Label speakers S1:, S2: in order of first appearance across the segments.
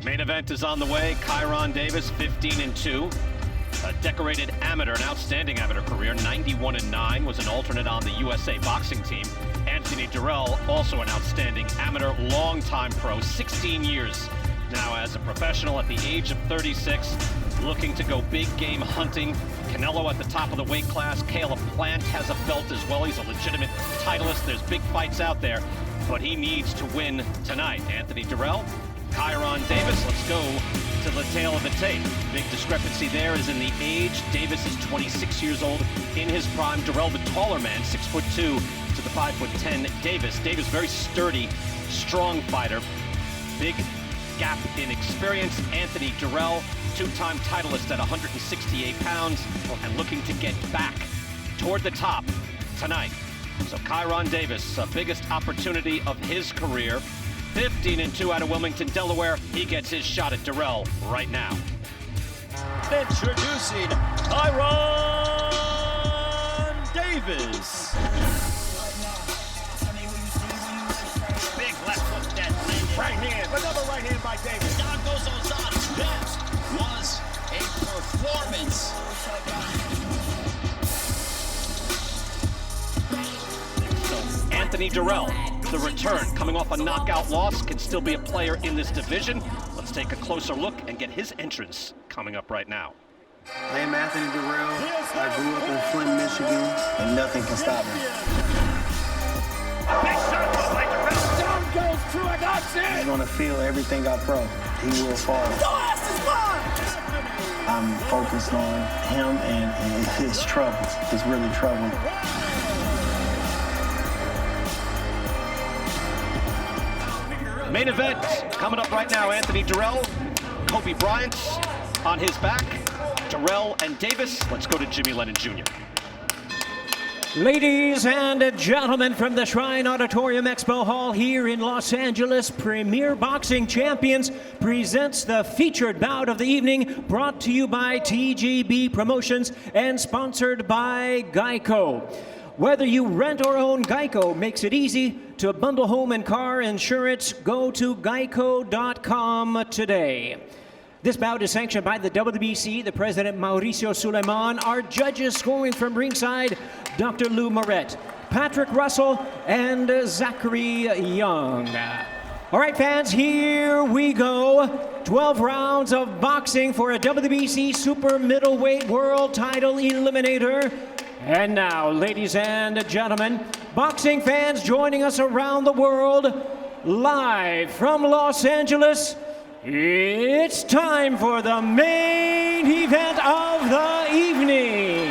S1: Main event is on the way. Kyrone Davis, 15-2. A decorated amateur, an outstanding amateur career, 91-9, was an alternate on the USA boxing team. Anthony Dirrell, also an outstanding amateur, longtime pro, 16 years now as a professional at the age of 36, looking to go big game hunting. Canelo at the top of the weight class. Caleb Plant has a belt as well. He's a legitimate titleist. There's big fights out there, but he needs to win tonight. Anthony Dirrell, Kyrone Davis. Let's go to the tail of the tape. Big discrepancy there is in the age. Davis is 26 years old in his prime. Dirrell, the taller man, 6'2" to the 5'10" Davis. Davis, very sturdy, strong fighter. Big gap in experience. Anthony Dirrell, two-time titleist at 168 pounds and looking to get back toward the top tonight. So Kyrone Davis, biggest opportunity of his career. 15-2 out of Wilmington, Delaware. He gets his shot at Dirrell right now.
S2: Introducing Kyrone Davis.
S3: Big left hook that landed.
S2: Right hand, another right hand by Davis.
S3: Down goes Ozana. That was a performance.
S1: So Anthony Dirrell, the return, coming off a knockout loss, can still be a player in this division. Let's take a closer look and get his entrance coming up right now.
S4: I am Anthony Dirrell. I grew up in Flint, Michigan, and nothing can stop me.
S3: Big shot by Dirrell.
S2: Down goes Truex.
S4: He's gonna feel everything I throw. He will fall.
S2: Your ass is mine.
S4: I'm focused on him and his troubles. It's really trouble.
S1: Main event coming up right now. Anthony Dirrell, Kobe Bryant on his back. Dirrell and Davis. Let's go to Jimmy Lennon Jr.
S5: Ladies and gentlemen, from the Shrine Auditorium Expo Hall here in Los Angeles, Premier Boxing Champions presents the featured bout of the evening, brought to you by TGB Promotions and sponsored by Geico. Whether you rent or own, Geico makes it easy to bundle home and car insurance. Go to geico.com today. This bout is sanctioned by the WBC, the president Mauricio Suleiman, our judges scoring from ringside, Dr. Lou Moret, Patrick Russell, and Zachary Young. All right, fans, here we go. 12 rounds of boxing for a WBC Super Middleweight World Title Eliminator. And now, ladies and gentlemen, boxing fans joining us around the world, live from Los Angeles, it's time for the main event of the evening.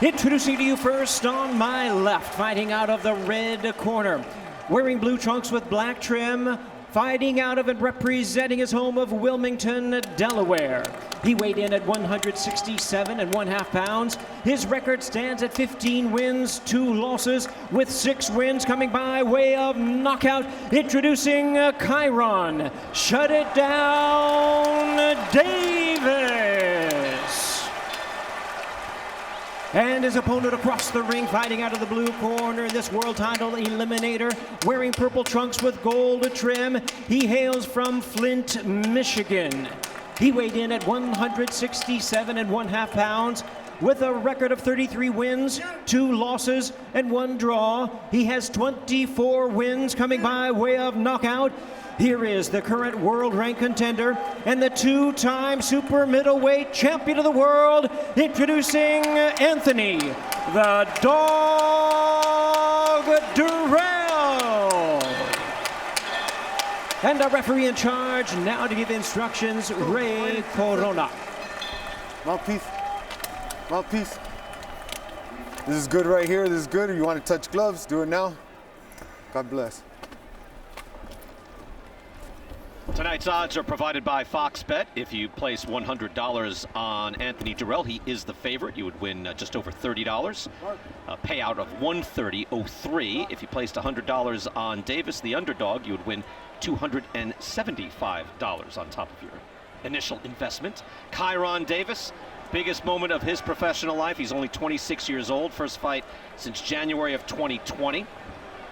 S5: Introducing to you first on my left, fighting out of the red corner, wearing blue trunks with black trim, fighting out of and representing his home of Wilmington, Delaware. He weighed in at 167.5 pounds. His record stands at 15 wins, 2 losses, with 6 wins coming by way of knockout. Introducing Kyrone, shut it down, Davis. And his opponent across the ring, fighting out of the blue corner, this world title eliminator, wearing purple trunks with gold trim. He hails from Flint, Michigan. He weighed in at 167.5 pounds with a record of 33 wins, 2 losses, and 1 draw. He has 24 wins coming by way of knockout. Here is the current world rank contender and the 2-time super middleweight champion of the world, introducing Anthony, the Dog Dirrell. And our referee in charge now to give instructions, Ray Corona.
S6: Mouthpiece. Mouthpiece. This is good right here. This is good. If you want to touch gloves, do it now. God bless.
S1: Tonight's odds are provided by Fox Bet. If you place $100 on Anthony Dirrell, he is the favorite. You would win just over $30. A payout of $130.03. If you placed $100 on Davis, the underdog, you would win $275 on top of your initial investment. Kyrone Davis, biggest moment of his professional life. He's only 26 years old. First fight since January of 2020.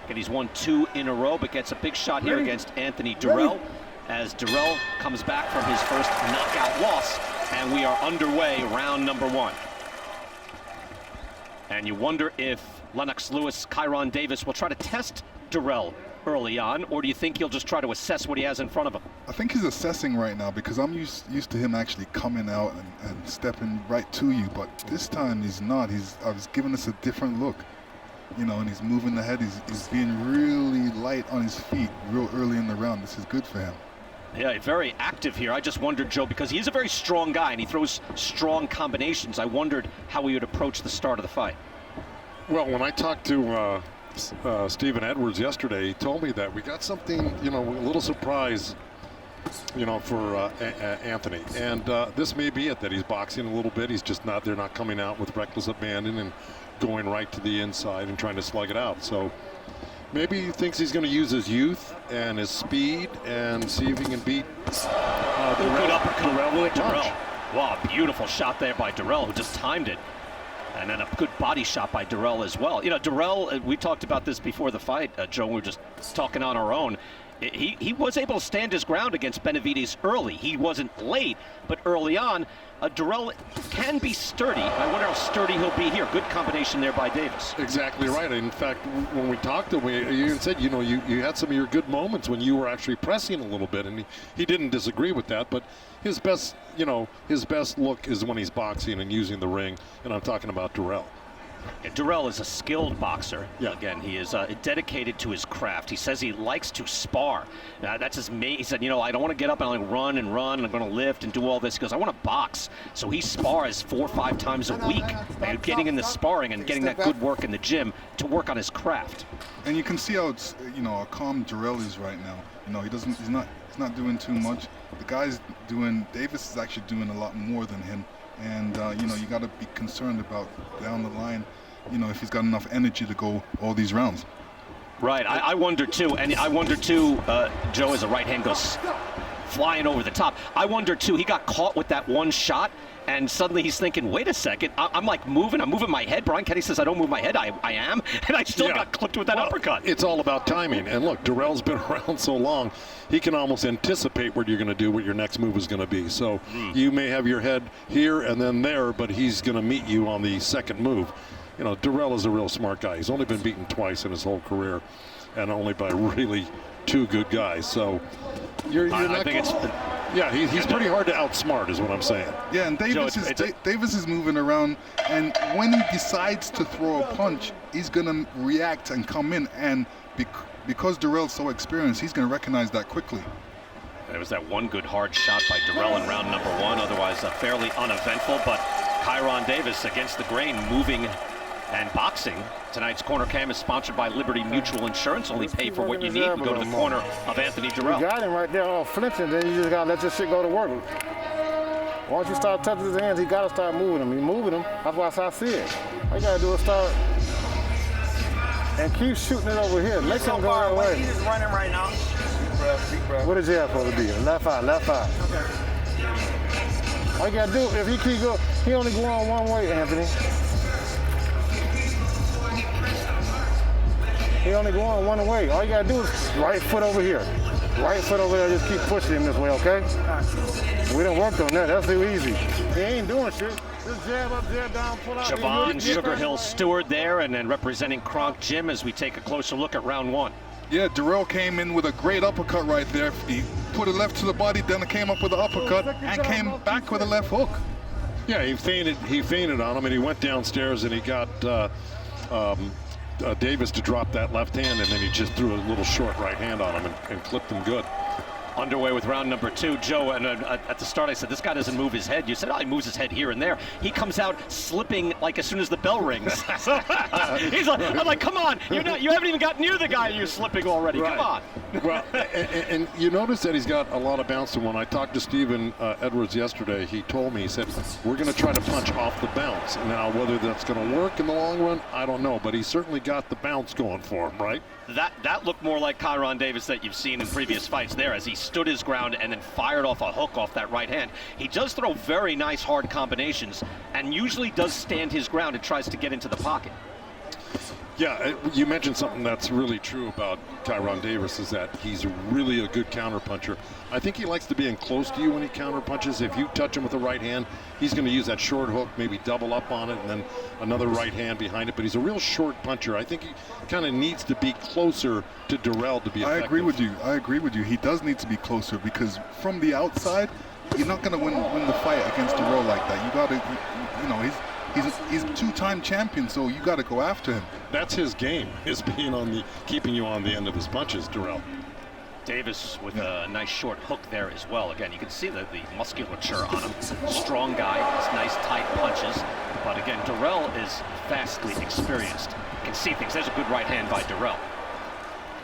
S1: And he's won 2 in a row, but gets a big shot here against Anthony Dirrell, as Dirrell comes back from his first knockout loss, and we are underway, round number 1. And you wonder if Lennox Lewis, Kyrone Davis will try to test Dirrell early on, or do you think he'll just try to assess what he has in front of him?
S7: I think he's assessing right now, because I'm used to him actually coming out and stepping right to you, but this time he's not. He's giving us a different look, you know, and he's moving the head. He's being really light on his feet real early in the round. This is good for him.
S1: Yeah, very active here. I just wondered, Joe, because he is a very strong guy and he throws strong combinations. I wondered how he would approach the start of the fight.
S8: Well, when I talked to Stephen Edwards yesterday, he told me that we got something, you know, a little surprise, you know, for Anthony. And this may be it, that he's boxing a little bit. He's just not, they're not coming out with reckless abandon and going right to the inside and trying to slug it out. So maybe he thinks he's going to use his youth and his speed and see if he can beat Dirrell with a punch.
S1: Wow, beautiful shot there by Dirrell, who just timed it. And then a good body shot by Dirrell as well. You know, Dirrell, we talked about this before the fight, Joe, we were just talking on our own. He was able to stand his ground against Benavidez early. He wasn't late, but early on, Dirrell can be sturdy. I wonder how sturdy he'll be here. Good combination there by Davis.
S8: Exactly right. In fact, when we talked to him, you even said, you know, you had some of your good moments when you were actually pressing a little bit, and he didn't disagree with that. But his best, you know, his best look is when he's boxing and using the ring, and I'm talking about Dirrell.
S1: Yeah, Dirrell is a skilled boxer. Yeah. Again, he is dedicated to his craft. He says he likes to spar. That's his main. He said, you know, I don't want to get up and like run, and I'm going to lift and do all this. He goes, I want to box. So he spars 4 or 5 times a week, and getting in the sparring and getting that good work in the gym to work on his craft.
S7: And you can see how it's, you know, how calm Dirrell is right now. You know, he's not doing too much. The guy's doing, Davis is actually doing a lot more than him. And, you know, you got to be concerned about down the line, you know, if he's got enough energy to go all these rounds.
S1: Right. I wonder, too. And I wonder, too, Joe, as a right hand goes flying over the top. I wonder, too, he got caught with that one shot, and suddenly he's thinking, wait a second, I'm like moving. I'm moving my head. Brian Kenny says I don't move my head. I am. And I still got clipped with that uppercut.
S8: It's all about timing. And look, Dirrell's been around so long, he can almost anticipate what you're going to do, what your next move is going to be. So you may have your head here and then there, but he's going to meet you on the second move. You know, Dirrell is a real smart guy. He's only been beaten twice in his whole career, and only by really 2 good guys. So you're not. I think he's pretty hard to outsmart, is what I'm saying.
S7: Yeah, and Davis is moving around, and when he decides to throw a punch, he's going to react and come in, and because Dirrell's so experienced, he's going to recognize that quickly.
S1: There was that one good hard shot by Dirrell in round number 1, otherwise fairly uneventful, but Kyrone Davis against the grain, moving and boxing. Tonight's Corner Cam is sponsored by Liberty Mutual Insurance. Only pay for what you need. We go to the corner of Anthony Dirrell.
S9: You got him right there all flinching, then you just got to let your shit go to work. Once you start touching his hands, he got to start moving them. He's moving them. That's why I see it. All you got to do is start and keep shooting it over here. Make him go that way.
S4: He's just running right now.
S9: Deep breath. What is jab supposed to be? Left eye, left eye. Okay. All you got to do, if he keep going, he only going one way, Anthony. He only going one way. All you gotta do is right foot over here. Right foot over there, just keep pushing him this way, okay? We done worked on that, that's too easy. He ain't doing shit. Just jab up, jab down, pull out.
S1: Javon Sugarhill Stewart there, and then representing Kronk Gym as we take a closer look at round 1.
S7: Yeah, Dirrell came in with a great uppercut right there. He put a left to the body, then came up with an uppercut, and came back with a left hook.
S8: Yeah, he feinted on him, and he went downstairs, and he got Davis to drop that left hand, and then he just threw a little short right hand on him and clipped him good.
S1: Underway with round number 2. Joe, and at the start I said, this guy doesn't move his head. You said, oh, he moves his head here and there. He comes out slipping like as soon as the bell rings. He's like, I'm like, come on, you haven't even got near the guy, you're slipping already. Right. Come on.
S8: Well, and you notice that he's got a lot of bounce. And when I talked to Stephen Edwards yesterday, he told me, he said, we're going to try to punch off the bounce. Now, whether that's going to work in the long run, I don't know, but he certainly got the bounce going for him, right?
S1: That looked more like Kyrone Davis that you've seen in previous fights there, as he stood his ground and then fired off a hook off that right hand. He does throw very nice hard combinations and usually does stand his ground and tries to get into the pocket.
S8: Yeah, you mentioned something that's really true about Kyrone Davis, is that he's really a good counterpuncher. I think he likes to be in close to you when he counterpunches. If you touch him with the right hand, he's going to use that short hook, maybe double up on it, and then another right hand behind it. But he's a real short puncher. I think he kind of needs to be closer to Dirrell to be effective.
S7: I agree with you. I agree with you. He does need to be closer, because from the outside, you're not going to win the fight against Dirrell like that. You got to, you know, he's a two-time champion, so you got to go after him.
S8: That's his game, is being keeping you on the end of his punches, Dirrell.
S1: Davis with a nice short hook there as well. Again, you can see the musculature on him. Strong guy, has nice tight punches. But again, Dirrell is vastly experienced. You can see things. There's a good right hand by Dirrell.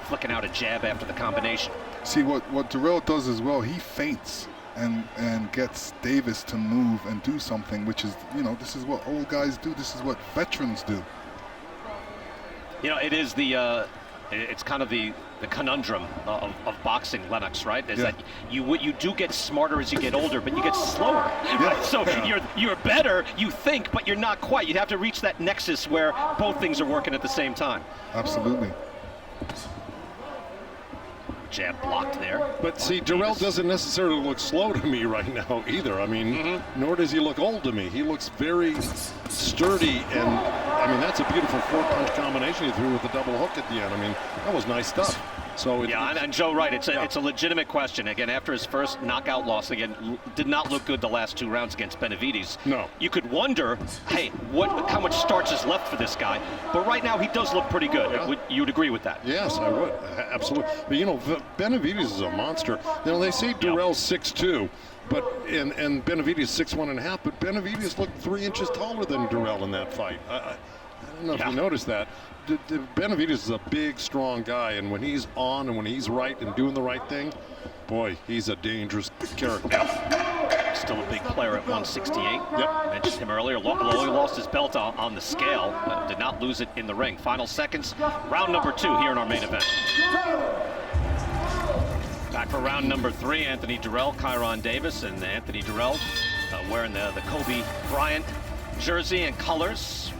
S1: Flicking out a jab after the combination.
S7: See, what Dirrell does as well, he feints and gets Davis to move and do something, which is, you know, this is what old guys do. This is what veterans do.
S1: You know, it is it's kind of the conundrum of boxing, Lennox, right? Is that you do get smarter as you get older, but you get slower, right? So you're better, you think, but you're not quite. You have to reach that nexus where both things are working at the same time.
S7: Absolutely.
S1: Jab blocked there.
S8: But see, Dirrell doesn't necessarily look slow to me right now either. I mean, nor does he look old to me. He looks very sturdy, and I mean, that's a beautiful four-punch combination he threw with the double hook at the end. I mean, that was nice stuff. So
S1: and Joe, right, it's a legitimate question. Again, after his first knockout loss, again, did not look good the last 2 rounds against Benavidez.
S8: No.
S1: You could wonder, hey, how much starch is left for this guy? But right now, he does look pretty good.
S8: Yeah.
S1: You'd agree with that?
S8: Yes, I would. Absolutely. But, you know, Benavidez is a monster. You know, they say Dirrell's 6'2", but and Benavidez 6'1.5", but Benavidez looked 3 inches taller than Dirrell in that fight. I don't know if you noticed that. Benavidez is a big, strong guy, and when he's on and when he's right and doing the right thing, boy, he's a dangerous character.
S1: Still a big player at 168.
S8: Yep.
S1: I mentioned him earlier. He lost his belt on the scale, did not lose it in the ring. Final seconds, round number 2 here in our main event. Back for round number 3, Anthony Dirrell, Kyrone Davis, and Anthony Dirrell wearing the Kobe Bryant jersey and colors.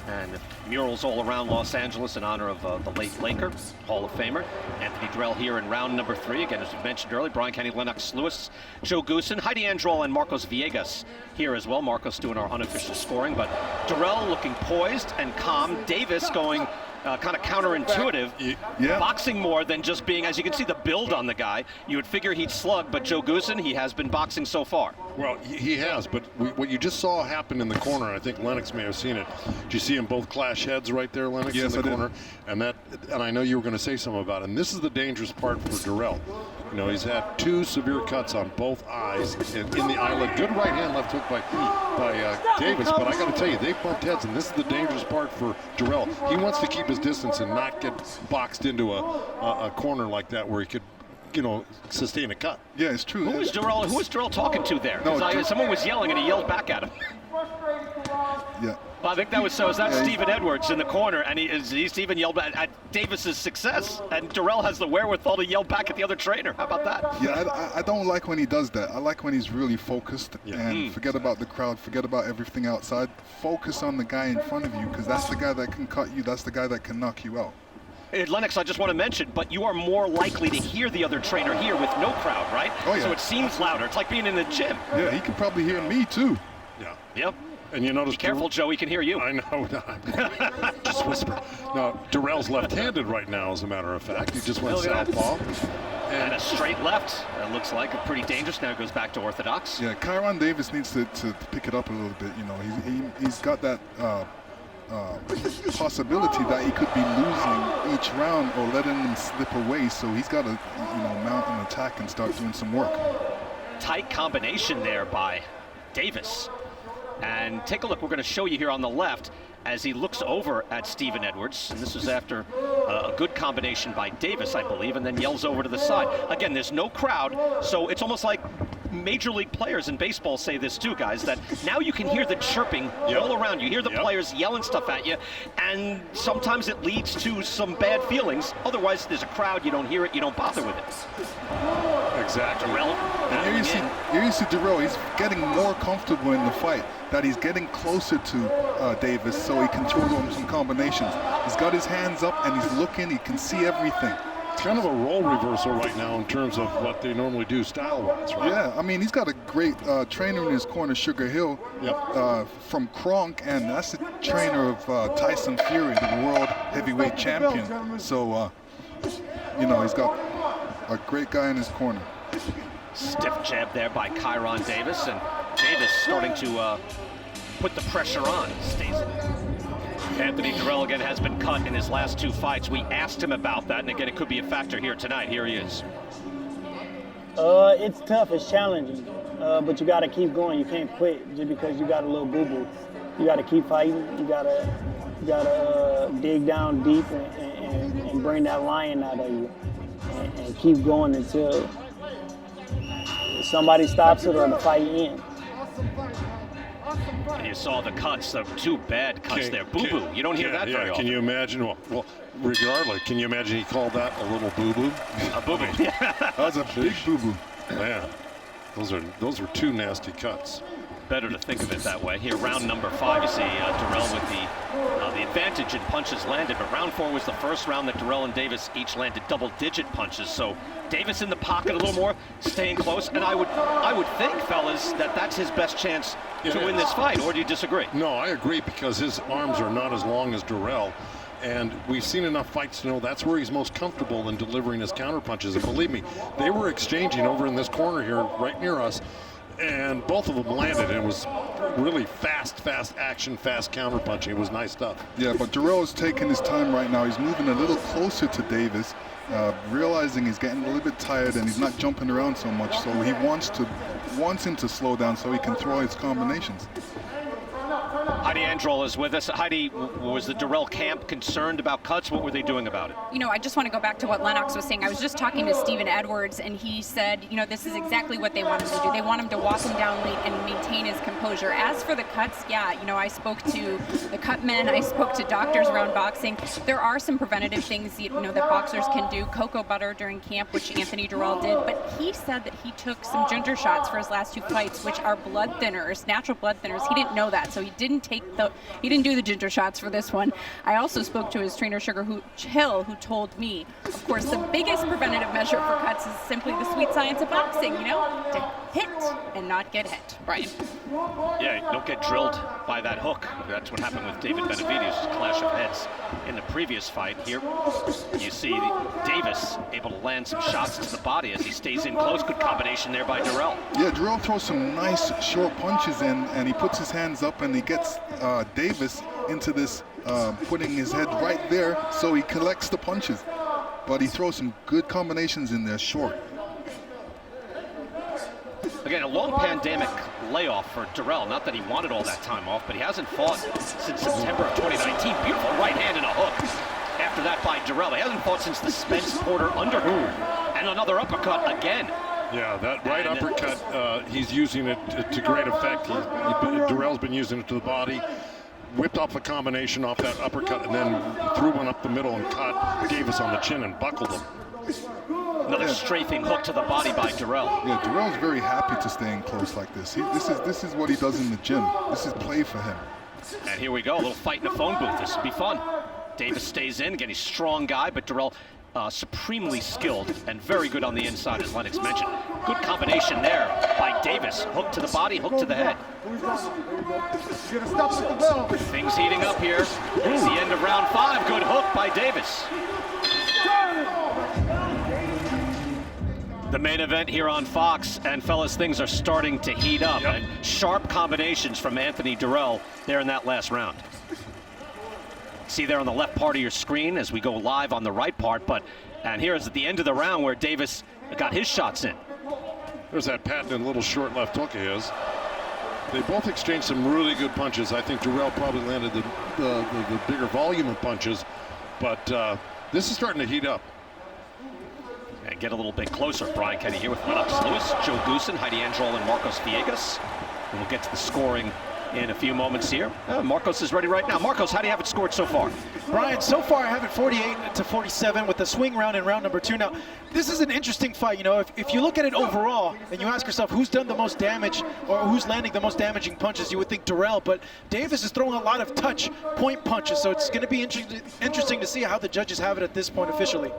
S1: And murals all around Los Angeles in honor of the late Laker, Hall of Famer. Anthony Dirrell here in round number 3. Again, as we mentioned earlier, Brian Kenny, Lennox Lewis, Joe Goosen, Heidi Androl, and Marcos Villegas here as well. Marcos doing our unofficial scoring, but Dirrell looking poised and calm. Davis going kind of counterintuitive, boxing more than just being, as you can see, the build on the guy. You would figure he'd slug, but Joe Goosen, he has been boxing so far.
S8: Well, he has, but what you just saw happen in the corner, I think Lennox may have seen it. Did you see them both clash heads right there, Lennox, in the corner? And I know you were going to say something about it. And this is the dangerous part for Dirrell. You know, he's had 2 severe cuts on both eyes and in the eyelid. Good right hand, left hook by Davis, but I got to tell you, they bumped heads, and this is the dangerous part for Dirrell. He wants to keep his distance and not get boxed into a corner like that where he could, you know, sustain a cut.
S7: Yeah, it's true.
S1: Who was Dirrell talking to there? Someone was yelling and he yelled back at him.
S7: Yeah.
S1: Well, I think that was Stephen Edwards in the corner, and he Stephen yelled at Davis's success, and Dirrell has the wherewithal to yell back at the other trainer. How about that?
S7: Yeah, I don't like when he does that. I like when he's really focused and forget about the crowd, forget about everything outside. Focus on the guy in front of you, because that's the guy that can cut you. That's the guy that can knock you out.
S1: Lennox, I just want to mention, but you are more likely to hear the other trainer here with no crowd, right?
S7: Oh, yeah.
S1: So it seems louder. It's like being in the gym.
S7: Yeah, he can probably hear me too.
S8: Yeah.
S1: Yep.
S8: And you notice,
S1: be careful, Joe, he can hear you.
S8: I know. Just whisper. No, Dirrell's left-handed right now, as a matter of fact. He just went southpaw.
S1: And a straight left. It looks like pretty dangerous. Now goes back to orthodox.
S7: Yeah, Kyrone Davis needs to pick it up a little bit. You know, he's got that possibility that he could be losing each round or letting them slip away. So he's got to, you know, mount an attack and start doing some work.
S1: Tight combination there by Davis. And take a look, we're going to show you here on the left as he looks over at Stephen Edwards. And this is after a good combination by Davis, I believe, and then yells over to the side. Again, there's no crowd, so it's almost like major league players in baseball say this too, guys, that now you can hear the chirping all around you. You hear the players yelling stuff at you, and sometimes it leads to some bad feelings. Otherwise, there's a crowd, you don't hear it, you don't bother with it.
S8: Exactly.
S1: Dirrell,
S7: And here you see Dirrell, he's getting more comfortable in the fight, that he's getting closer to Davis so he can throw him some combinations. He's got his hands up and he's looking, he can see everything.
S8: It's kind of a role reversal right now in terms of what they normally do style-wise, right?
S7: Yeah, I mean, he's got a great trainer in his corner, Sugar Hill, from Kronk, and that's the trainer of Tyson Fury, the world heavyweight champion. So, you know, he's got a great guy in his corner.
S1: Stiff jab there by Kyrone Davis, and Davis starting to put the pressure on. Stays in. Anthony Dirrell again has been cut in his last 2 fights. We asked him about that, and again, it could be a factor here tonight. Here he is.
S10: It's tough, it's challenging, but you got to keep going. You can't quit just because you got a little boo-boo. You got to keep fighting. You gotta dig down deep and bring that lion out of you, and keep going until somebody stops it or the fight ends.
S1: And you saw the cuts, the 2 bad cuts there. Boo-boo. You don't hear that very often.
S8: Can you imagine? Well, regardless, can you imagine he called that a little boo-boo?
S1: A boo-boo.
S7: That was a big boo-boo.
S8: Man, those are 2 nasty cuts.
S1: Better to think of it that way. Here, round number 5, you see Dirrell with the advantage in punches landed, but round 4 was the first round that Dirrell and Davis each landed double-digit punches. So Davis in the pocket a little more, staying close, and I would think, fellas, that that's his best chance to win this fight. Or do you disagree?
S8: No, I agree, because his arms are not as long as Dirrell. And we've seen enough fights to know that's where he's most comfortable in delivering his counterpunches. And believe me, they were exchanging over in this corner here, right near us, and both of them landed, and it was really fast action, fast counterpunching. It was nice stuff.
S7: Yeah, but Dirrell is taking his time right now. He's moving a little closer to Davis, realizing he's getting a little bit tired and he's not jumping around so much. So he wants him to slow down so he can throw his combinations.
S1: Heidi Androl is with us. Heidi, was the Dirrell camp concerned about cuts? What were they doing about it?
S11: You know, I just want to go back to what Lennox was saying. I was just talking to Stephen Edwards, and he said, you know, this is exactly what they want him to do. They want him to walk him down late and maintain his composure. As for the cuts, yeah, you know, I spoke to the cut men. I spoke to doctors around boxing. There are some preventative things, you know, that boxers can do. Cocoa butter during camp, which Anthony Dirrell did, but he said that he took some ginger shots for his last 2 fights, which are blood thinners, natural blood thinners. He didn't know that, so he didn't do the ginger shots for this one. I also spoke to his trainer, Sugar Hill, who told me, of course, the biggest preventative measure for cuts is simply the sweet science of boxing, you know, to hit and not get hit. Brian.
S1: Yeah, don't get drilled by that hook. That's what happened with David Benavidez, clash of heads in the previous fight. Here you see Davis able to land some shots to the body as he stays in close. Good combination there by Dirrell.
S7: Yeah, Dirrell throws some nice short punches in, and he puts his hands up and he gets Davis into this, putting his head right there so he collects the punches. But he throws some good combinations in there short.
S1: Again, a long pandemic layoff for Dirrell. Not that he wanted all that time off, but he hasn't fought since September of 2019. Beautiful right hand and a hook. After that by Dirrell. He hasn't fought since the Spence Porter undercut. And another uppercut again.
S8: Yeah, that right uppercut, he's using it to great effect. Dirrell's been using it to the body, whipped off a combination off that uppercut, and then threw one up the middle and caught Davis on the chin and buckled him.
S1: Another strafing hook to the body by Dirrell.
S7: Yeah, Dirrell's very happy to stay in close like this. This is what he does in the gym. This is play for him.
S1: And here we go, a little fight in the phone booth. This will be fun. Davis stays in. Again, he's a strong guy, but Dirrell supremely skilled and very good on the inside, as Lennox mentioned. Good combination there by Davis. Hook to the body, hook to the head. Things heating up here. It's the end of round 5. Good hook by Davis. The main event here on Fox, and fellas, things are starting to heat up. Yep. And sharp combinations from Anthony Dirrell there in that last round. See there on the left part of your screen as we go live on the right part, and here is at the end of the round where Davis got his shots in.
S8: There's that patented little short left hook of his. They both exchanged some really good punches. I think Dirrell probably landed the bigger volume of punches, but this is starting to heat up.
S1: and get a little bit closer. Brian Kenny here with Lennox Lewis, Joe Goosen, Heidi Angel, and Marcos Villegas. And we'll get to the scoring in a few moments here. Marcos is ready right now. Marcos, how do you have it scored so far?
S12: Brian, so far I have it 48-47 with the swing round in round number 2. Now, this is an interesting fight. You know, if you look at it overall and you ask yourself who's done the most damage or who's landing the most damaging punches, you would think Dirrell, but Davis is throwing a lot of touch point punches, so it's going to be interesting to see how the judges have it at this point officially.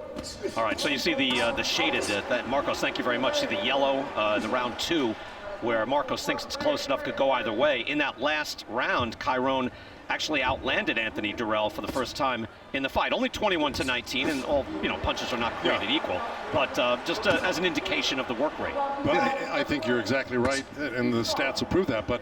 S1: All right, so you see the shaded, Marcos, thank you very much. See the yellow, the round 2, where Marcos thinks it's close enough, could go either way. In that last round, Kyrone actually outlanded Anthony Dirrell for the first time in the fight. Only 21-19, and all punches are not created equal, but just as an indication of the work rate.
S8: Well, I think you're exactly right, and the stats will prove that. But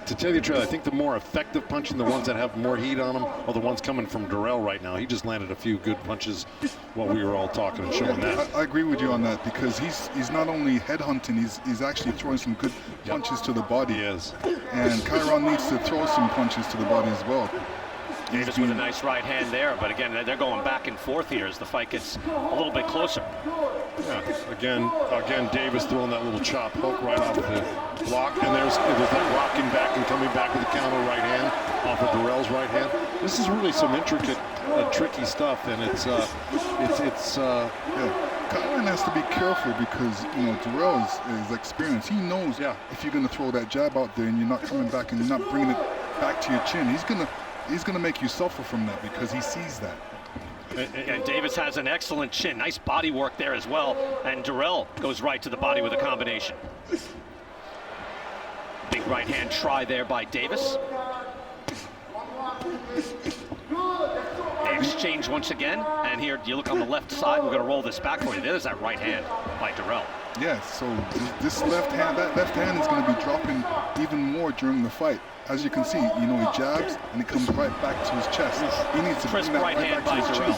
S8: to tell you the truth, I think the more effective punching, the ones that have more heat on them, are the ones coming from Dirrell right now. He just landed a few good punches while we were all talking and showing that.
S7: I agree with you on that, because he's not only headhunting, he's actually throwing some good punches to the body.
S8: He is.
S7: And Kyrone needs to throw some punches to the body as well.
S1: Davis with a nice right hand there, but again, they're going back and forth here as the fight gets a little bit closer.
S8: Yeah, again, Davis throwing that little chop hook right off the block, and there's that rocking back and coming back with a counter right hand off of Dirrell's right hand. This is really some intricate, tricky stuff, and it's
S7: Kyrone has to be careful, because Dirrell is experienced. He knows if you're going to throw that jab out there and you're not coming back and you're not bringing it back to your chin, he's gonna make you suffer from that, because he sees that.
S1: And Davis has an excellent chin. Nice body work there as well. And Dirrell goes right to the body with a combination. Big right hand try there by Davis. They exchange once again. And here, you look on the left side. We're going to roll this back for you. There's that right hand by Dirrell.
S7: Yeah, so this left hand, that left hand is going to be dropping even more during the fight. As you can see, he jabs and it comes right back to his chest. He needs to bring that
S1: right hand by Dirrell.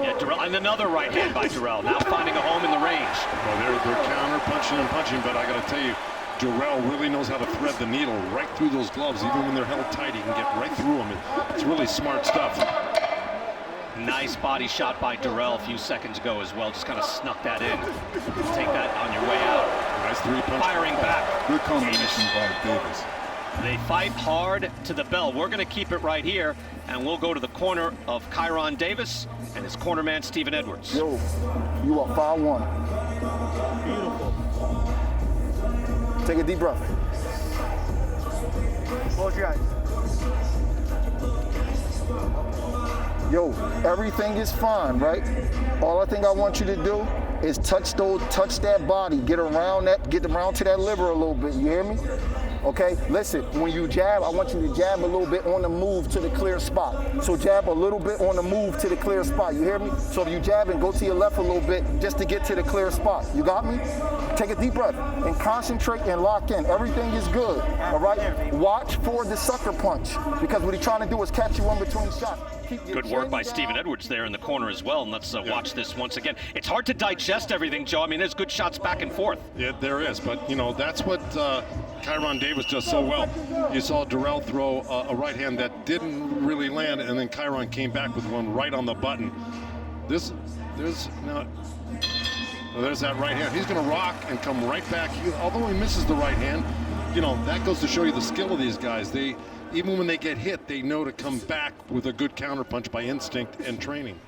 S1: Yeah, Dirrell, and another right hand by Dirrell. Now finding a home in the range.
S8: Well, they're counter punching and punching, but I got to tell you, Dirrell really knows how to thread the needle right through those gloves. Even when they're held tight, he can get right through them. It's really smart stuff.
S1: Nice body shot by Dirrell a few seconds ago as well. Just kind of snuck that in. Take that on your way out.
S8: Nice 3-punch.
S1: Firing back.
S7: Good combination by Davis.
S1: They fight hard to the bell. We're going to keep it right here, and we'll go to the corner of Kyrone Davis and his corner man, Stephen Edwards.
S9: Yo, you up 5-1. Beautiful. Take a deep breath. Close your eyes. Yo, everything is fine, right? All I think I want you to do is touch that body, get around to that liver a little bit. You hear me? Okay, listen, when you jab, I want you to jab a little bit on the move to the clear spot. So jab a little bit on the move to the clear spot, you hear me? So if you jab and go to your left a little bit just to get to the clear spot. You got me? Take a deep breath and concentrate and lock in. Everything is good, all right? Watch for the sucker punch, because what he's trying to do is catch you in between shots.
S1: Good work by Stephen Edwards there in the corner as well, and let's watch this once again. It's hard to digest everything, Joe. I mean, there's good shots back and forth.
S8: Yeah, there is, but that's what Kyrone Davis does so well. You saw Dirrell throw a right hand that didn't really land, and then Kyrone came back with one right on the button. There's that right hand. He's going to rock and come right back. Although he misses the right hand, that goes to show you the skill of these guys. Even when they get hit, they know to come back with a good counterpunch by instinct and training.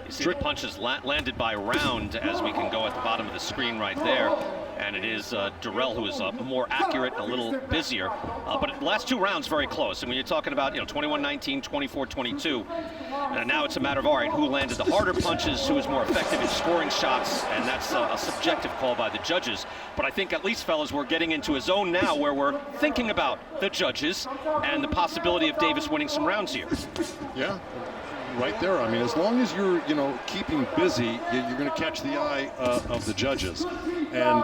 S1: You see the punches landed by round, as we can go at the bottom of the screen right there. And it is Dirrell who is more accurate, a little busier. But the last 2 rounds very close. And when you're talking about 21-19, 24-22, now it's a matter of, all right, who landed the harder punches, who was more effective in scoring shots, and that's a subjective call by the judges. But I think at least, fellas, we're getting into a zone now where we're thinking about the judges and the possibility of Davis winning some rounds here.
S8: Yeah. Right there. I mean, as long as you're, keeping busy, you're going to catch the eye of the judges. And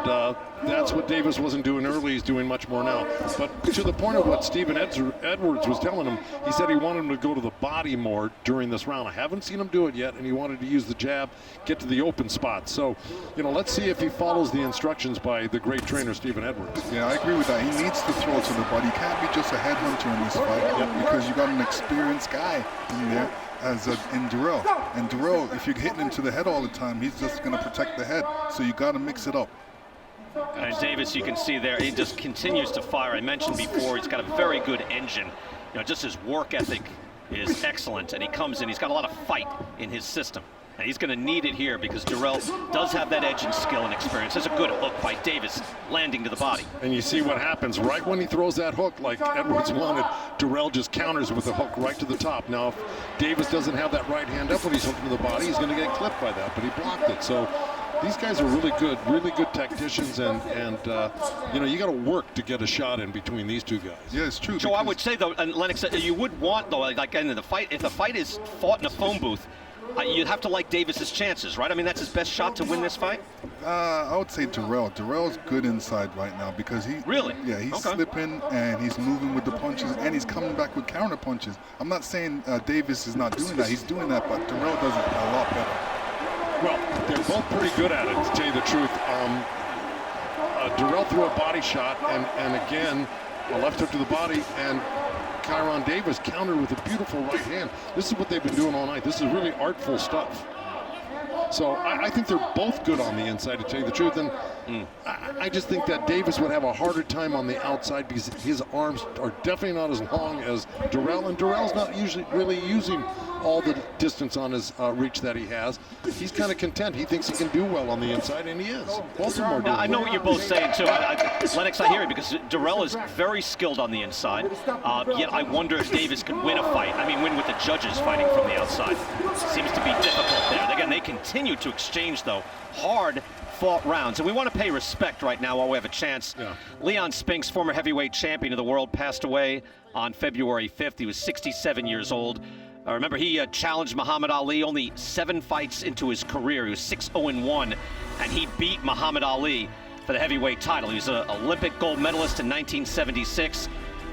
S8: that's what Davis wasn't doing early. He's doing much more now. But to the point of what Stephen Edwards was telling him, he said he wanted him to go to the body more during this round. I haven't seen him do it yet, and he wanted to use the jab, get to the open spot. So, let's see if he follows the instructions by the great trainer, Stephen Edwards.
S7: Yeah, I agree with that. He needs to throw to the body. He can't be just a headhunter in this fight, because you got an experienced guy in there. as in Dirrell. And Dirrell, if you're hitting him to the head all the time, he's just going to protect the head. So you got to mix it up.
S1: And Davis, you can see there, he just continues to fire. I mentioned before, he's got a very good engine. You know, just his work ethic is excellent, and he comes in, he's got a lot of fight in his system. And he's going to need it here because Dirrell does have that edge and skill and experience. There's a good hook by Davis landing to the body.
S8: And you see what happens right when he throws that hook like Edwards wanted. Dirrell just counters with a hook right to the top. Now, if Davis doesn't have that right hand up when he's hooking to the body, he's going to get clipped by that, but he blocked it. So these guys are really good tacticians, and you know, you got to work to get a shot in between these two guys.
S7: Yeah, it's true.
S1: Joe, I would say though, and Lennox, you would want though, like in the fight, if the fight is fought in a phone booth, you'd have to like Davis's chances, right? I mean, that's his best shot to win this fight.
S7: I would say Dirrell. Dirrell's good inside right now because he's slipping and he's moving with the punches and he's coming back with counter punches. I'm not saying Davis is not doing that. He's doing that, but Dirrell does it a lot better.
S8: Well, they're both pretty good at it, to tell you the truth. Dirrell threw a body shot, and again, a left hook to the body, and Kyrone Davis countered with a beautiful right hand. This is what they've been doing all night. This is really artful stuff. So I think they're both good on the inside, to tell you the truth. And I just think that Davis would have a harder time on the outside because his arms are definitely not as long as Dirrell. And Dirrell's not usually really using all the distance on his reach that he has. He's kind of content. He thinks he can do well on the inside, and he is. Both of them are doing
S1: I know what you're both saying, too. Lennox, I hear it because Dirrell is very skilled on the inside, yet I wonder if Davis could win a fight. I mean, win with the judges fighting from the outside. Seems to be difficult there. Again, they continue to exchange, though, hard-fought rounds. And we want to pay respect right now while we have a chance. Yeah. Leon Spinks, former heavyweight champion of the world, passed away on February 5th. He was 67 years old. Remember, he challenged Muhammad Ali only 7 fights into his career. He was 6-0-1, and he beat Muhammad Ali for the heavyweight title. He was an Olympic gold medalist in 1976.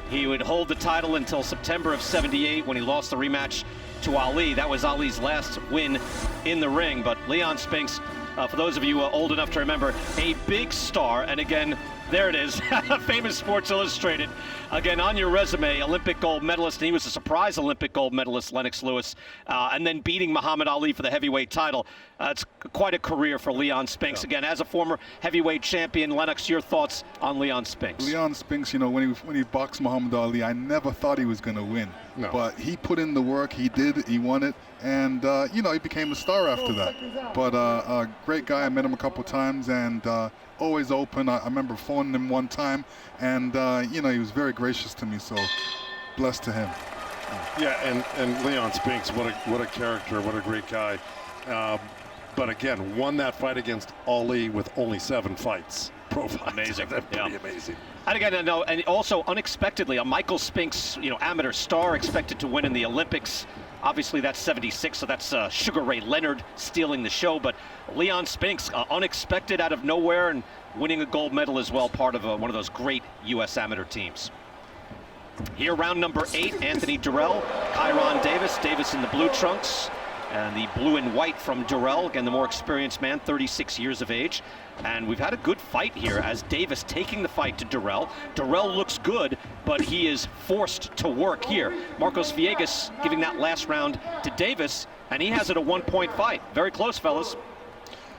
S1: He would hold the title until September of '78 when he lost the rematch to Ali. That was Ali's last win in the ring. But Leon Spinks, for those of you old enough to remember, a big star. And again, there it is, famous Sports Illustrated. Again, on your resume, Olympic gold medalist, and he was a surprise Olympic gold medalist, Lennox Lewis, and then beating Muhammad Ali for the heavyweight title. It's quite a career for Leon Spinks. Again, as a former heavyweight champion, Lennox, your thoughts on Leon Spinks?
S7: Leon Spinks, you know, when he boxed Muhammad Ali, I never thought he was going to win. No. But he put in the work, he did, he won it, and, you know, he became a star after that. But a great guy, I met him a couple times, and always open. I remember phoning him one time, and you know, he was very gracious to me, so blessed to him.
S8: Yeah, and Leon Spinks, what a character, what a great guy. But again, won that fight against Ali with only 7 fights.
S1: Amazing.
S8: That's pretty amazing.
S1: And again, I know, and also unexpectedly, a Michael Spinks, you know, amateur star expected to win in the Olympics. Obviously, that's '76, so that's Sugar Ray Leonard stealing the show. But Leon Spinks, unexpected out of nowhere and winning a gold medal as well, part of one of those great U.S. amateur teams. Here, round number 8, Anthony Dirrell, Kyrone Davis. Davis in the blue trunks and the blue and white from Dirrell. Again, the more experienced man, 36 years of age. And we've had a good fight here as Davis taking the fight to Dirrell. Dirrell looks good, but he is forced to work here. Marcos Villegas giving that last round to Davis, and he has it a 1-point fight. Very close, fellas.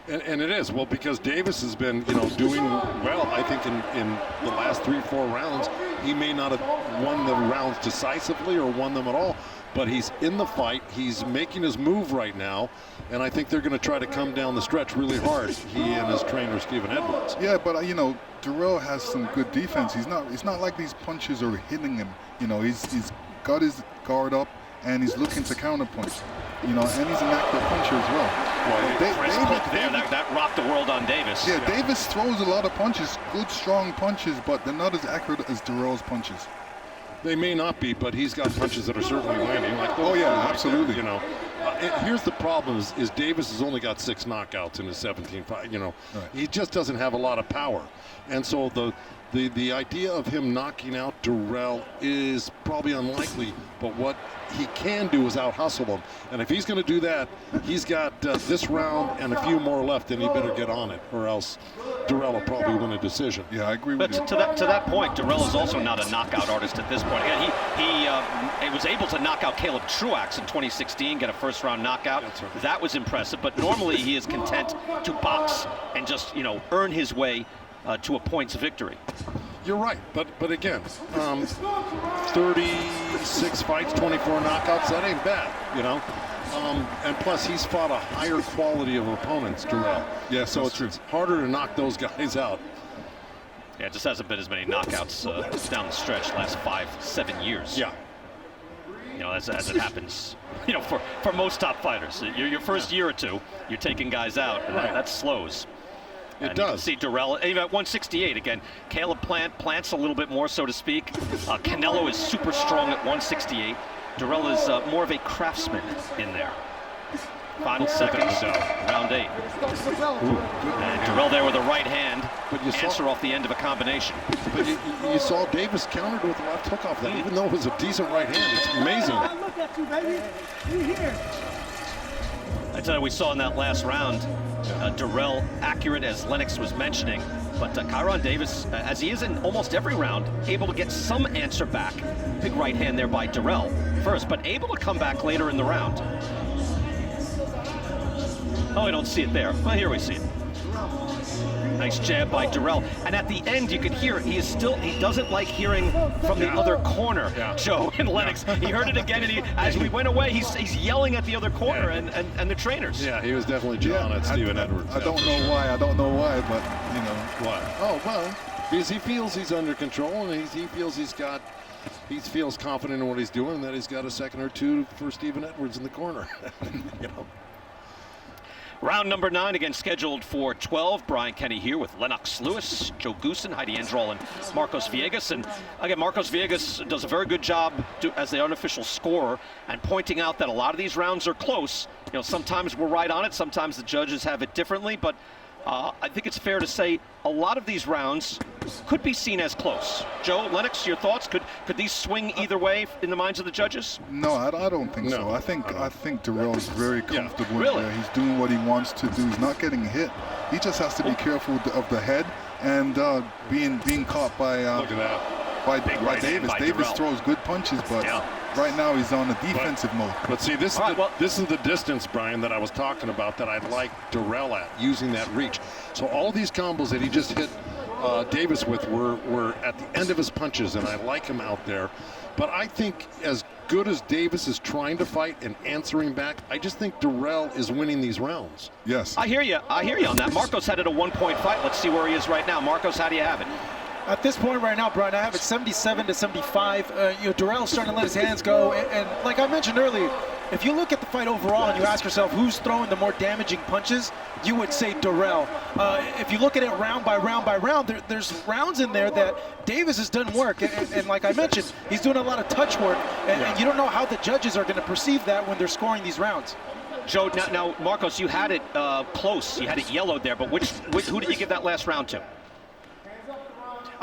S8: And it is, well, because Davis has been, you know, doing well, I think, in the last 3-4 rounds. He may not have won the rounds decisively or won them at all, but he's in the fight. He's making his move right now, and I think they're going to try to come down the stretch really hard, he and his trainer, Stephen Edwards.
S7: Yeah, but, you know, Dirrell has some good defense. It's not like these punches are hitting him. You know, he's got his guard up, and he's looking to counterpunch. You know, and he's an accurate puncher as well.
S1: That rocked the world on Davis.
S7: Yeah, Davis throws a lot of punches, good, strong punches, but they're not as accurate as Dirrell's punches.
S8: They may not be, but he's got punches that are certainly landing. Like
S7: oh yeah, absolutely.
S8: You know, here's the problem: is Davis has only got 6 knockouts in his 17 fight. You know, right. He just doesn't have a lot of power, and so The idea of him knocking out Dirrell is probably unlikely, but what he can do is out-hustle him. And if he's going to do that, he's got this round and a few more left, and he better get on it, or else Dirrell will probably win a decision.
S7: Yeah, I agree with you.
S1: To that point, Dirrell is also not a knockout artist at this point. Again, he was able to knock out Caleb Truax in 2016, get a first-round knockout.
S8: That's right.
S1: That was impressive, but normally he is content to box and just, earn his way to a points victory.
S8: You're right, but again, 36 fights, 24 knockouts, that ain't bad, and plus he's fought a higher quality of opponents, Dirrell.
S7: Yeah,
S8: so it's harder to knock those guys out.
S1: Yeah, it just hasn't been as many knockouts down the stretch the last 5-7 years.
S8: Yeah.
S1: As it happens, for most top fighters. Your first year or two, you're taking guys out, and that slows.
S8: It does.
S1: You can see Dirrell, even at 168 again. Caleb plants a little bit more, so to speak. Canelo is super strong at 168. Dirrell is more of a craftsman in there. Final seconds, round 8. And Dirrell there with a right hand, but answer off the end of a combination.
S8: But you saw Davis countered with a left hook off that, even though it was a decent right hand. It's amazing.
S2: Look at you, baby. You here.
S1: I tell you, we saw in that last round, Dirrell accurate, as Lennox was mentioning, but Kyrone Davis, as he is in almost every round, able to get some answer back. Big right hand there by Dirrell first, but able to come back later in the round. Oh, I don't see it there. Well, here we see it. Nice jab by Dirrell. And at the end, you could hear it. He doesn't like hearing from the other corner, Joe and Lennox. He heard it again, and as we went away, he's yelling at the other corner and the trainers.
S8: Yeah, he was definitely John at Stephen Edwards.
S7: I don't know why, but,
S8: Why? Oh, well, because he feels he's under control, and he feels he feels confident in what he's doing, and that he's got a second or two for Stephen Edwards in the corner.
S1: Round number 9, again scheduled for 12. Brian Kenny here with Lennox Lewis, Joe Goosen, Heidi Androl, and Marcos Villegas. And again, Marcos Villegas does a very good job as the unofficial scorer and pointing out that a lot of these rounds are close. Sometimes we're right on it, sometimes the judges have it differently, but I think it's fair to say a lot of these rounds could be seen as close. Joe, Lennox, your thoughts? Could these swing either way in the minds of the judges?
S7: No, I don't think so. I think Dirrell is very comfortable.
S1: Really?
S7: He's doing what he wants to do. He's not getting hit. He just has to be careful of the head and being caught by Davis. Davis throws good punches, but right now he's on a defensive mode.
S8: But see, this is the distance, Brian, that I was talking about that I like Dirrell at, using that reach. So all these combos that he just hit Davis with were at the end of his punches, and I like him out there. But I think as good as Davis is trying to fight and answering back, I just think Dirrell is winning these rounds.
S7: Yes.
S1: I hear you on that. Marcos had it a 1-point fight. Let's see where he is right now. Marcos, how do you have it?
S12: At this point right now, Brian, I have it 77-75. Dirrell's starting to let his hands go, and like I mentioned earlier, if you look at the fight overall and you ask yourself who's throwing the more damaging punches, you would say Dirrell. If you look at it round by round by round, there's rounds in there that Davis has done work, and like I mentioned, he's doing a lot of touch work, and you don't know how the judges are going to perceive that when they're scoring these rounds.
S1: Joe, now Marcos, you had it close. You had it yellowed there, but who did you give that last round to?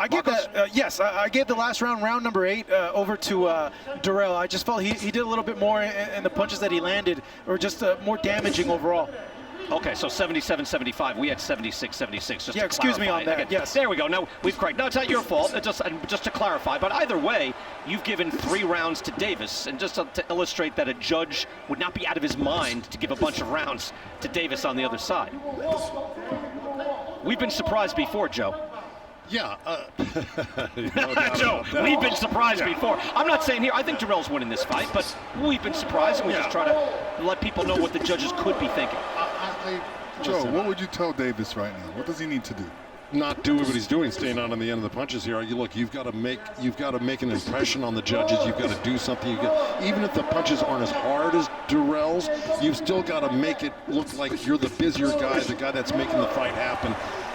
S12: I gave that, yes, I gave the last round, round number 8, over to Dirrell. I just felt he did a little bit more, and the punches that he landed were just more damaging overall.
S1: Okay, so 77-75. We had 76-76. Just to
S12: excuse me on that.
S1: Again,
S12: yes.
S1: There we go. Now we've corrected. No, it's not your fault. Just to clarify. But either way, you've given 3 rounds to Davis, and just to illustrate that a judge would not be out of his mind to give a bunch of rounds to Davis on the other side. We've been surprised before, Joe.
S8: Yeah.
S1: Joe, we've been surprised before. I'm not saying here, I think Dirrell's winning this fight, but we've been surprised, and we just try to let people know what the judges could be thinking.
S7: Joe, what would you tell Davis right now? What does he need to do?
S8: Not do what he's doing, staying on the end of the punches here. You've got to make an impression on the judges. You've got to do something. Even if the punches aren't as hard as Dirrell's, you've still got to make it look like you're the busier guy, the guy that's making the fight happen.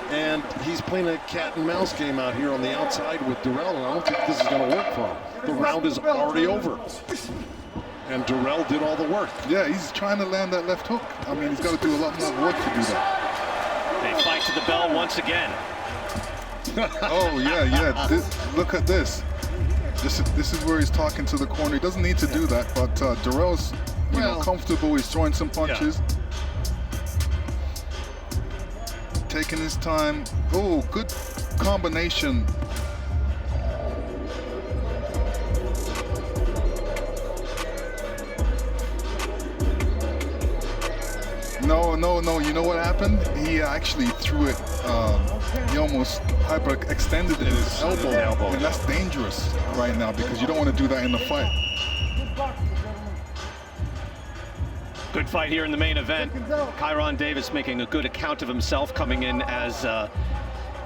S8: And he's playing a cat and mouse game out here on the outside with Dirrell, and I don't think this is going to work for him. The round is already over. And Dirrell did all the work.
S7: Yeah, he's trying to land that left hook. I mean, he's got to do a lot more work to do that.
S1: They fight to the bell once again.
S7: Oh yeah. Look at this. This is where he's talking to the corner. He doesn't need to do that, but Dirrell's comfortable. He's throwing some punches. Yeah. Taking his time. Oh, good combination. No. You know what happened? He actually threw it. He almost hyperextended his elbow, and that's dangerous right now because you don't want to do that in the fight.
S1: Good fight here in the main event. Kyrone Davis making a good account of himself, coming in as kind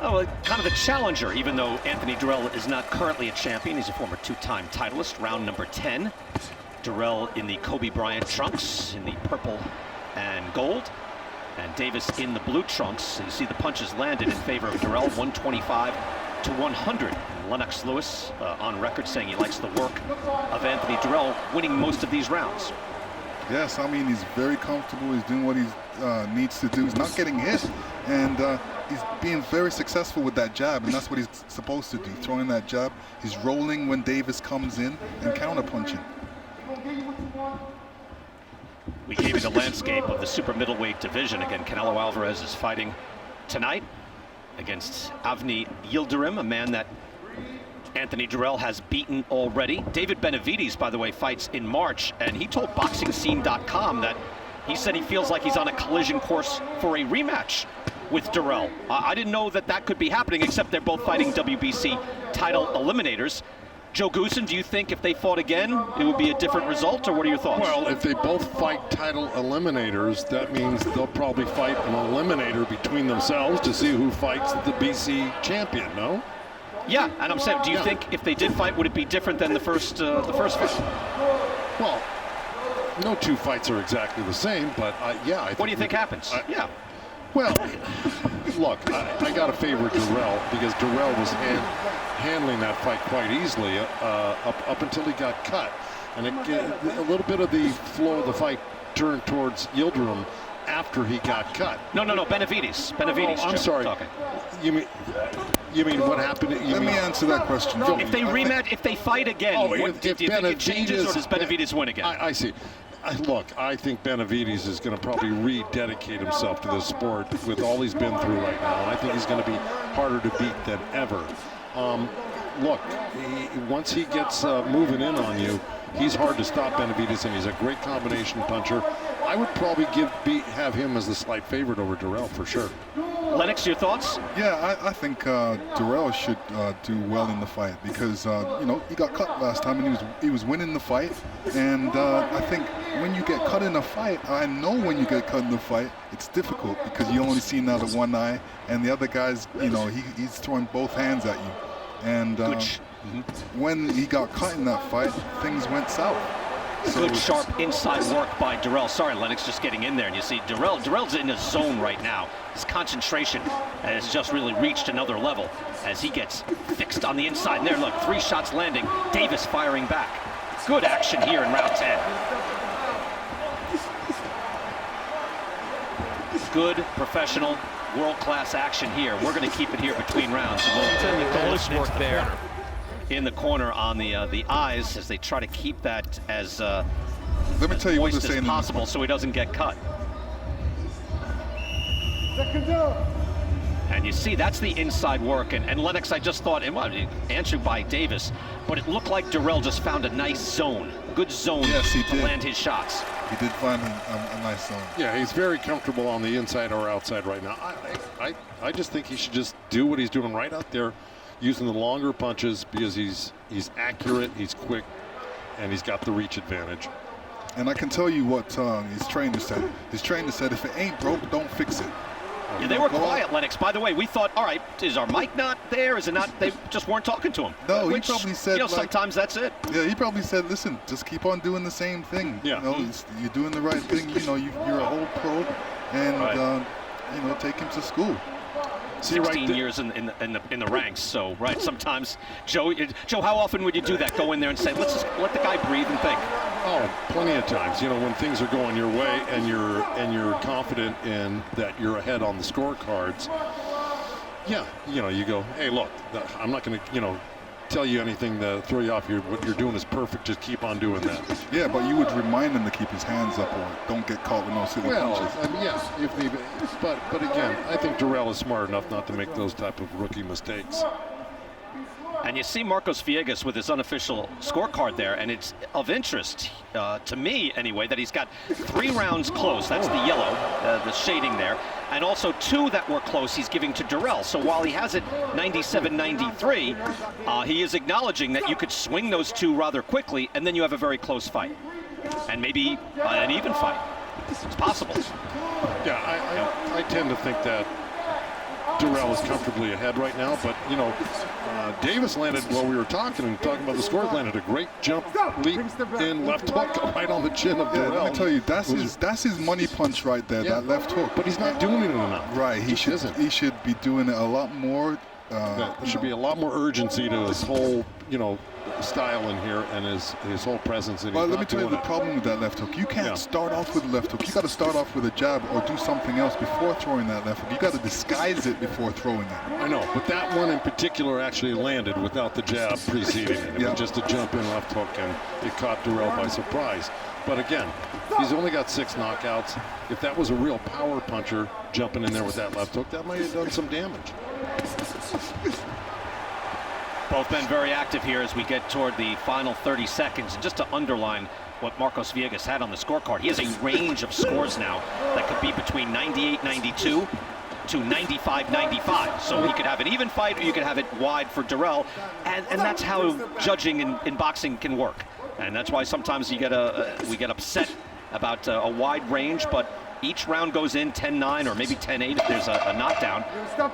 S1: of the challenger, even though Anthony Dirrell is not currently a champion. He's a former two-time titleist, round number 10. Dirrell in the Kobe Bryant trunks, in the purple and gold, and Davis in the blue trunks. So you see the punches landed in favor of Dirrell, 125 to 100. And Lennox Lewis on record saying he likes the work of Anthony Dirrell, winning most of these rounds.
S7: Yes, I mean, he's very comfortable. He's doing what he needs to do. He's not getting hit, and he's being very successful with that jab, and that's what he's supposed to do, throwing that jab. He's rolling when Davis comes in and counter-punching.
S1: We gave you the landscape of the super middleweight division. Again, Canelo Alvarez is fighting tonight against Avni Yildirim, a man that Anthony Dirrell has beaten already. David Benavidez, by the way, fights in March, and he told BoxingScene.com that he said he feels like he's on a collision course for a rematch with Dirrell. I didn't know that could be happening, except they're both fighting WBC title eliminators. Joe Goosen, do you think if they fought again, it would be a different result, or what are your thoughts?
S8: Well, if they both fight title eliminators, that means they'll probably fight an eliminator between themselves to see who fights the BC champion, no?
S1: Yeah, and I'm saying, do you think if they did fight, would it be different than the first fight?
S8: Well, no two fights are exactly the same, but yeah.
S1: What do you think happens? Yeah.
S8: Well, look, I got to favor Dirrell because Dirrell was handling that fight quite easily up until he got cut, and a little bit of the flow of the fight turned towards Yildirim after he got cut.
S1: No, Benavidez.
S8: Oh, I'm sorry.
S1: Talking.
S8: You mean what happened?
S7: Let me answer that question.
S1: If they rematch, if they fight again, do you think it changes, or does Benavidez win again?
S8: I see. Look, I think Benavidez is going to probably rededicate himself to this sport with all he's been through right now, and I think he's going to be harder to beat than ever. Look, once he gets moving in on you, he's hard to stop, Benavidez, and he's a great combination puncher. I would probably have him as the slight favorite over Dirrell for sure.
S1: Lennox, your thoughts?
S7: Yeah, I think Dirrell should do well in the fight because he got cut last time and he was winning the fight, and I think when you get cut in a fight, I know when you get cut in the fight, it's difficult because you only see out of one eye, and the other guy's he's throwing both hands at you, and when he got cut in that fight, things went south.
S1: Good, sharp inside work by Dirrell. Sorry, Lennox, just getting in there. And you see Dirrell's in his zone right now. His concentration has just really reached another level as he gets fixed on the inside. And there, look, 3 shots landing. Davis firing back. Good action here in round 10. Good, professional, world-class action here. We're going to keep it here between rounds. Close work there in the corner on the eyes as they try to keep that as
S7: let me tell you what they're saying
S1: possible so he doesn't get cut. And you see, that's the inside work. And Lennox, I just thought, answered by Davis, but it looked like Dirrell just found a nice zone, good zone to land his shots.
S7: He did find a nice zone.
S8: Yeah, he's very comfortable on the inside or outside right now. I just think he should just do what he's doing right out there, using the longer punches because he's accurate, he's quick, and he's got the reach advantage.
S7: And I can tell you what his trainer said. His trainer said, if it ain't broke, don't fix it.
S1: Yeah, they were quiet, Lennox. By the way, we thought, all right, is our mic not there? Is it not? They just weren't talking to him.
S7: No, he probably said,
S1: sometimes that's it.
S7: Yeah, he probably said, listen, just keep on doing the same thing.
S8: Yeah.
S7: You're doing the right thing. You're a old pro, and take him to school.
S1: 16 years in the ranks, so sometimes Joe, how often would you do that? Go in there and say, let's just let the guy breathe and think.
S8: Oh, plenty of times. When things are going your way and you're confident in that you're ahead on the scorecards, Yeah, you know, you go, hey, look, I'm not going to, you know, tell you anything to throw you off. What you're doing is perfect. Just keep on doing that.
S7: Yeah, but you would remind him to keep his hands up or don't get caught with no silly punches.
S8: I mean, yes, if need be. But again, I think Dirrell is smart enough not to make those type of rookie mistakes.
S1: And you see Marcos Villegas with his unofficial scorecard there, and it's of interest to me anyway that he's got 3 rounds close. That's the yellow, the shading there, and also 2 that were close he's giving to Dirrell. So while he has it 97-93, he is acknowledging that you could swing those 2 rather quickly, and then you have a very close fight, and maybe an even fight. It's possible.
S8: Yeah, I tend to think that Dirrell is comfortably ahead right now, but you know, Davis landed while we were talking about the scores. Landed a great jump leap in left hook right on the chin of Dirrell.
S7: Let me tell you, that's his money punch right there. Yeah. That left hook.
S8: But he's not doing it enough.
S7: Right, he should be doing it a lot more.
S8: There should be a lot more urgency to his whole, you know, style in here and his whole presence.
S7: Well, let me tell you the problem with that left hook. You can't start off with a left hook. You got to start off with a jab or do something else before throwing that left hook. You got to disguise it before throwing it.
S8: I know, but that one in particular actually landed without the jab preceding it. It was just a jump in left hook, and it caught Dirrell by surprise. But again, he's only got 6 knockouts. If that was a real power puncher jumping in there with that left hook, that might have done some damage.
S1: Both men very active here as we get toward the final 30 seconds. And just to underline what Marcos Villegas had on the scorecard, he has a range of scores now that could be between 98-92 to 95-95. So he could have an even fight or you could have it wide for Dirrell. And that's how judging in boxing can work. And that's why sometimes you we get upset about a wide range, but each round goes in 10-9 or maybe 10-8 if there's a knockdown.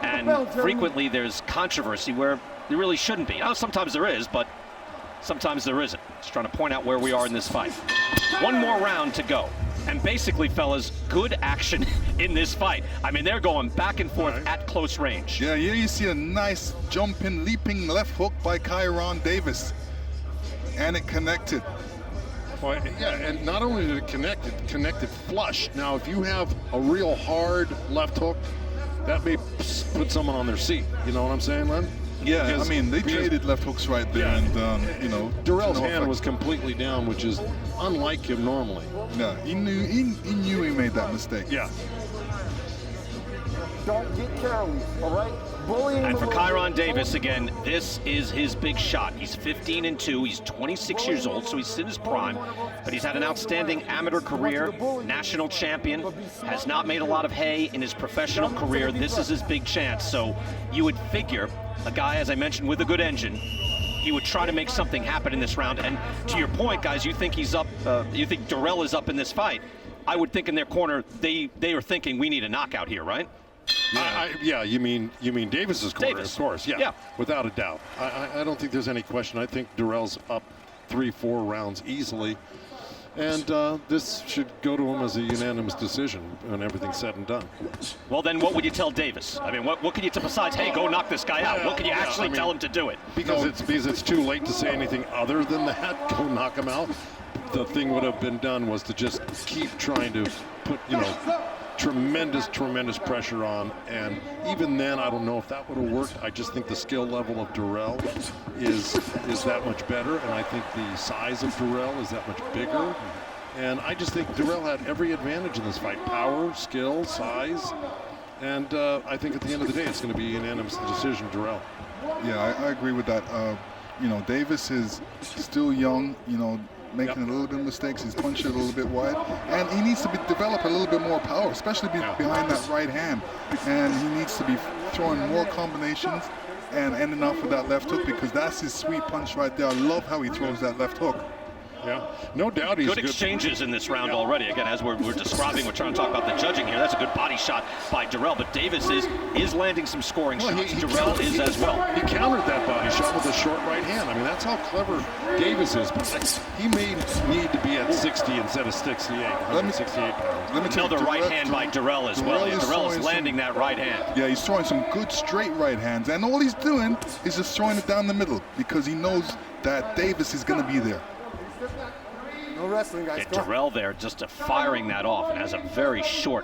S1: And frequently there's controversy where there really shouldn't be. Sometimes there is, but sometimes there isn't. Just trying to point out where we are in this fight. 1 more round to go. And basically, fellas, good action in this fight. I mean, they're going back and forth at close range.
S7: Yeah, here you see a nice jumping, leaping left hook by Kyrone Davis. And it connected.
S8: Well, yeah, and not only did it connect it flush. Now, if you have a real hard left hook, that may put someone on their seat. You know what I'm saying, Len?
S7: Yeah, I mean, they traded left hooks right there, and you know,
S8: Dirrell's hand was completely down, which is unlike him normally.
S7: Yeah, he knew he made that mistake.
S8: Yeah.
S9: Don't get careless, all right? Bullying.
S1: And for Kyrone Davis, again, this is his big shot. He's 15-2. He's 26 years old, so he's in his prime. But he's had an outstanding amateur career, national champion, has not made a lot of hay in his professional career. This is his big chance. So you would figure a guy, as I mentioned, with a good engine, he would try to make something happen in this round. And to your point, guys, you think he's up, you think Dirrell is up in this fight. I would think in their corner, they are thinking we need a knockout here, right?
S8: Yeah, you mean Davis's corner,
S1: Davis.
S8: Of course, yeah, without a doubt. I don't think there's any question. I think Dirrell's up 3-4 rounds easily, and this should go to him as a unanimous decision when everything's said and done.
S1: Well, then what would you tell Davis? I mean, what can you tell besides, hey, go knock this guy out? What can you actually tell him to do it?
S8: Because it's too late to say anything other than that. Go knock him out. The thing would have been done was to just keep trying to put, you know, tremendous pressure on, and even then I don't know if that would have worked. I just think the skill level of Dirrell is that much better, and I think the size of Dirrell is that much bigger, and I just think Dirrell had every advantage in this fight: power, skill, size, and I think at the end of the day it's going to be a unanimous decision, Dirrell.
S7: Yeah, I agree with that. You know, Davis is still young, you know, making a little bit of mistakes. He's punching a little bit wide, and he needs to develop a little bit more power, especially behind that right hand. And he needs to be throwing more combinations and ending off with that left hook, because that's his sweet punch right there. I love how he throws that left hook.
S8: Yeah, no doubt he's
S1: good exchanges in this round already. Again, as we're describing, we're trying to talk about the judging here. That's a good body shot by Dirrell, but Davis is landing some scoring shots. Dirrell is as well.
S8: He countered that body shot with a short right hand. I mean, that's how clever Davis is. But he may need to be at 60 instead of 68. 168 pounds.
S1: Another right hand by Dirrell as well. Dirrell is landing that right hand.
S7: Yeah, he's throwing some good straight right hands, and all he's doing is just throwing it down the middle because he knows that Davis is going to be there.
S9: No wrestling, guys.
S1: Dirrell there just firing that off, and has a very short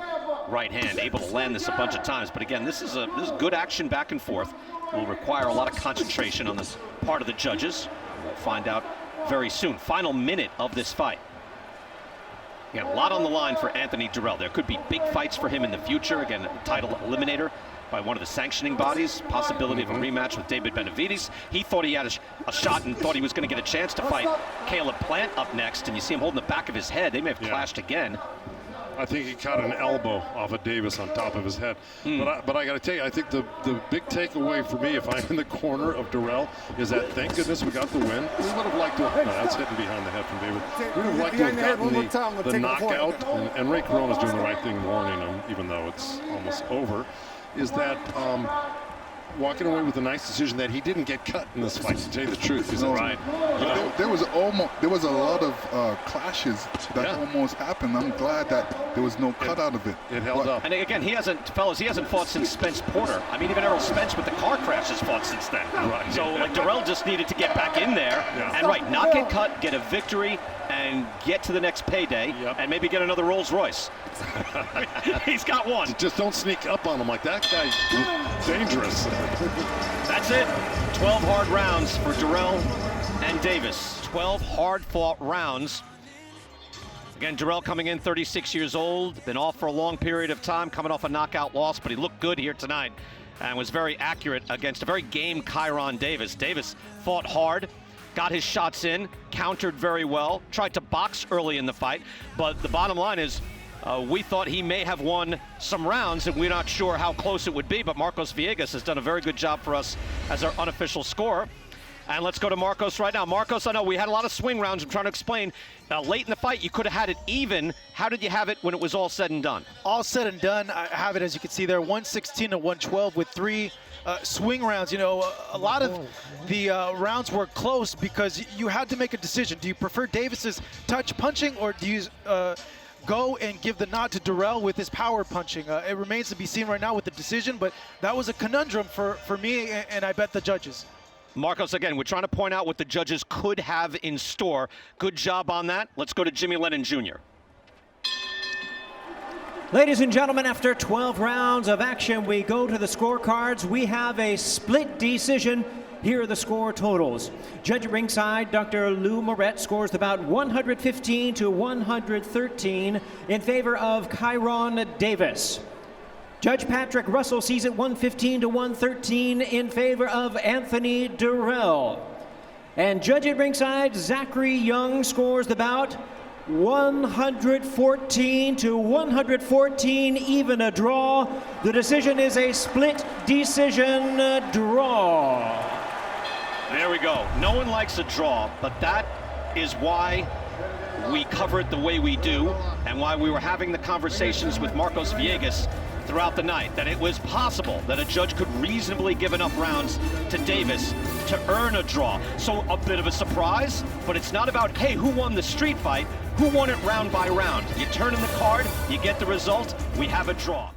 S1: right hand, able to land this a bunch of times. But again, this is good action back and forth. Will require a lot of concentration on this part of the judges. We'll find out very soon. Final minute of this fight. Again, a lot on the line for Anthony Dirrell. There could be big fights for him in the future. Again, a title eliminator by one of the sanctioning bodies. Possibility of a rematch with David Benavides. He thought he had a shot and thought he was going to get a chance to fight Caleb Plant up next. And you see him holding the back of his head. They may have clashed again.
S8: I think he caught an elbow off of Davis on top of his head. But I got to tell you, I think the big takeaway for me, if I'm in the corner of Dirrell, is that thank goodness we got the win. We would have liked to have, no, that's hitting behind the head from David. We would have liked to have gotten the knockout, and Ray Kyrone is doing the right thing, warning him, even though it's almost over, is that walking away with a nice decision that he didn't get cut in this fight, to tell you the truth. Is right.
S7: There was a lot of clashes that almost happened. I'm glad that there was no cut out of it.
S8: It held up.
S1: And again, he hasn't fought since Spence Porter. I mean, even Errol Spence with the car crash has fought since then.
S8: Right.
S1: So like Dirrell just needed to get back in there and not get cut, get a victory, and get to the next payday, and maybe get another Rolls Royce. He's got one.
S8: Just don't sneak up on him like that guy's dangerous.
S1: That's it. 12 hard rounds for Dirrell and Davis. 12 hard-fought rounds. Again, Dirrell coming in 36 years old, been off for a long period of time, coming off a knockout loss, but he looked good here tonight and was very accurate against a very game Kyrone Davis. Davis fought hard, got his shots in, countered very well, tried to box early in the fight, but the bottom line is we thought he may have won some rounds, and we're not sure how close it would be, but Marcos Villegas has done a very good job for us as our unofficial scorer. And let's go to Marcos right now. Marcos, I know we had a lot of swing rounds. I'm trying to explain. Late in the fight, you could have had it even. How did you have it when it was all said and done?
S12: All said and done, I have it, as you can see there, 116 to 112 with 3 swing rounds. You know, a lot of the rounds were close because you had to make a decision. Do you prefer Davis's touch punching, or do you go and give the nod to Dirrell with his power punching? It remains to be seen right now with the decision, but that was a conundrum for me, and I bet the judges.
S1: Marcos, again, we're trying to point out what the judges could have in store. Good job on that. Let's go to Jimmy Lennon Jr.
S5: Ladies and gentlemen, after 12 rounds of action, we go to the scorecards. We have a split decision. Here are the score totals. Judge at ringside, Dr. Lou Moret, scores about 115 to 113 in favor of Kyrone Davis. Judge Patrick Russell sees it 115 to 113 in favor of Anthony Dirrell. And judge at ringside, Zachary Young, scores the bout 114 to 114, even a draw. The decision is a split decision draw.
S1: There we go. No one likes a draw, but that is why we cover it the way we do, and why we were having the conversations with Marcos Villegas throughout the night, that it was possible that a judge could reasonably give enough rounds to Davis to earn a draw. So a bit of a surprise, but it's not about, hey, who won the street fight? Who won it round by round? You turn in the card, you get the result, we have a draw.